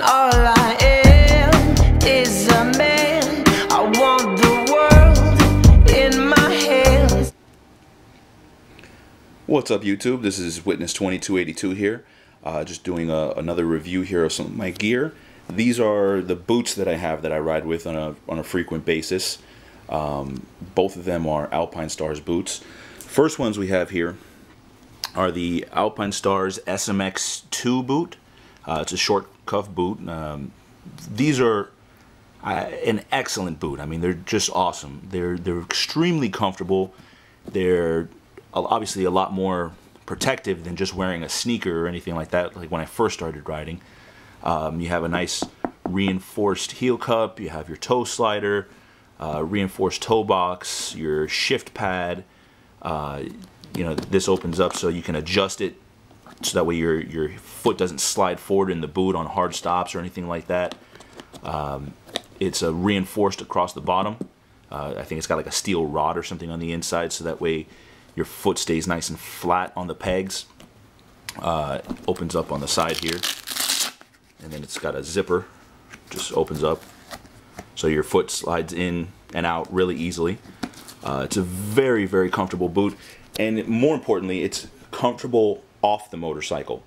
All I am is a man. I want the world in my hands. What's up, YouTube? This is Witness 2282 here. Just doing another review here of some of my gear. These are the boots that I have that I ride with on a frequent basis. Both of them are Alpine Stars boots. First ones we have here are the Alpine Stars SMX-2 boot. It's a short cuff boot. These are an excellent boot. I mean, they're just awesome. They're extremely comfortable. They're obviously a lot more protective than just wearing a sneaker or anything like that. Like when I first started riding, you have a nice reinforced heel cup. You have your toe slider, reinforced toe box, your shift pad. You know, this opens up so you can adjust it so that way your foot doesn't slide forward in the boot on hard stops or anything like that. It's reinforced across the bottom. I think it's got like a steel rod or something on the inside, so that way your foot stays nice and flat on the pegs. Opens up on the side here, and then it's got a zipper, just opens up so your foot slides in and out really easily. It's a very, very comfortable boot, and more importantly, it's comfortable off the motorcycle.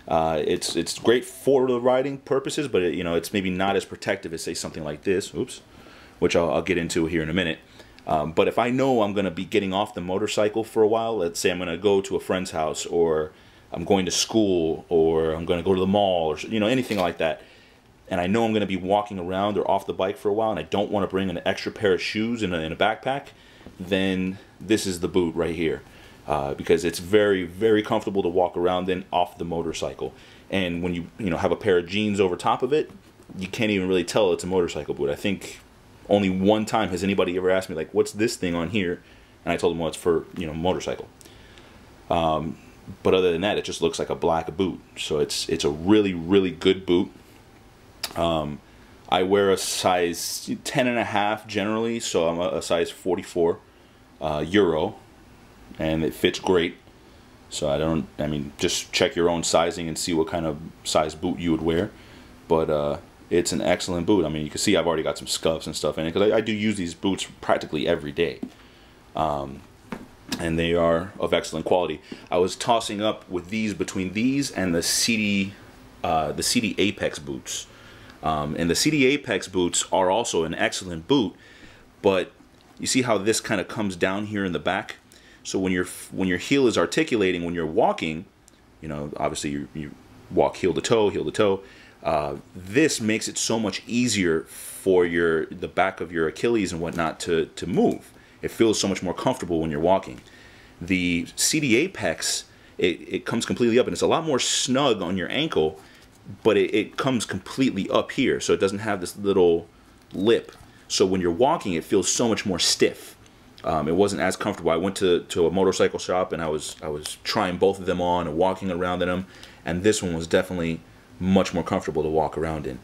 It's great for the riding purposes, but you know, it's maybe not as protective as, say, something like this, oops, which I'll get into here in a minute. But if I know I'm going to be getting off the motorcycle for a while, let's say I'm going to go to a friend's house, or I'm going to school, or I'm going to go to the mall, or you know, anything like that, and I know I'm going to be walking around or off the bike for a while, and I don't want to bring an extra pair of shoes in a backpack, then this is the boot right here. Because it's very, very comfortable to walk around in off the motorcycle. And when you have a pair of jeans over top of it, you can't even really tell it's a motorcycle boot. I think only one time has anybody ever asked me, like, what's this thing on here? And I told them, well, it's for, motorcycle. But other than that, it just looks like a black boot. So it's a really, really good boot. I wear a size 10.5 generally, so I'm a size 44 Euro. And it fits great. So I mean, just check your own sizing and see what kind of size boot you would wear. But it's an excellent boot. I mean, you can see I've already got some scuffs and stuff in it, because I do use these boots practically every day. And they are of excellent quality. I was tossing up with these, between these and the CD Apex boots. And the CD Apex boots are also an excellent boot, but you see how this kind of comes down here in the back? So when your heel is articulating when you're walking, obviously you walk heel to toe. This makes it so much easier for the back of your Achilles and whatnot to move. It feels so much more comfortable when you're walking. The CD Apex, it comes completely up, and it's a lot more snug on your ankle, but it comes completely up here, so it doesn't have this little lip. So when you're walking, it feels so much more stiff. It wasn't as comfortable. I went to a motorcycle shop, and I was trying both of them on and walking around in them, and this one was definitely much more comfortable to walk around in.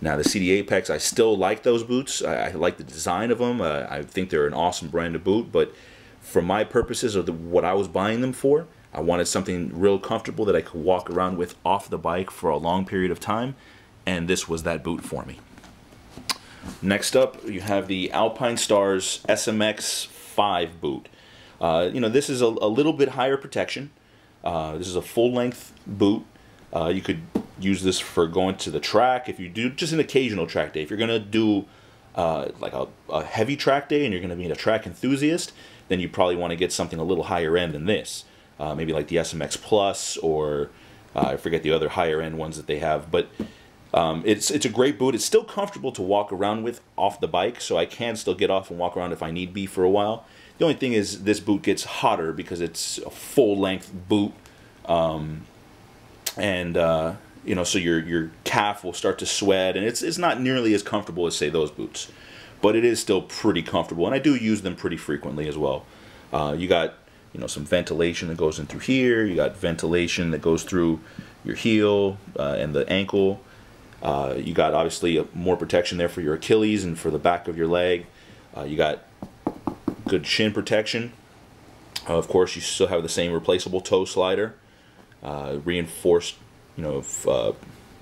Now the CD Apex, I still like those boots. I like the design of them. I think they're an awesome brand of boot, but for my purposes of what I was buying them for, I wanted something real comfortable that I could walk around with off the bike for a long period of time, and this was that boot for me. Next up, you have the Alpine Stars SMX-5 boot. This is a little bit higher protection. This is a full-length boot. You could use this for going to the track if you do just an occasional track day. If you're going to do like a heavy track day and you're going to be a track enthusiast, then you probably want to get something a little higher end than this. Maybe like the SMX Plus, or I forget the other higher end ones that they have. But it's a great boot. It's still comfortable to walk around with off the bike, so I can still get off and walk around if I need be for a while. The only thing is this boot gets hotter because it's a full-length boot, so your calf will start to sweat, and it's not nearly as comfortable as, say, those boots, but it is still pretty comfortable, and I do use them pretty frequently as well. You got some ventilation that goes in through here. You got ventilation that goes through your heel and the ankle. You got obviously more protection there for your Achilles and for the back of your leg. You got good shin protection. Of course, you still have the same replaceable toe slider, reinforced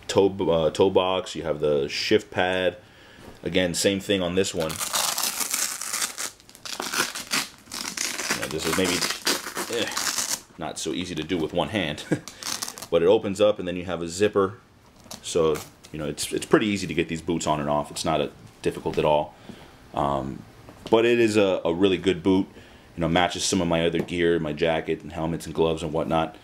toe box. You have the shift pad. Again, same thing on this one. This is maybe not so easy to do with one hand, but it opens up and then you have a zipper. So it's pretty easy to get these boots on and off. It's not difficult at all. But it is a really good boot. Matches some of my other gear, my jacket and helmets and gloves and whatnot.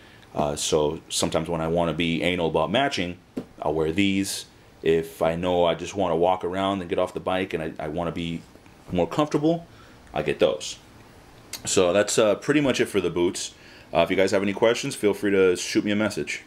So sometimes when I want to be anal about matching, I'll wear these. If I know I just want to walk around and get off the bike and I want to be more comfortable, I get those. So that's pretty much it for the boots. If you guys have any questions, feel free to shoot me a message.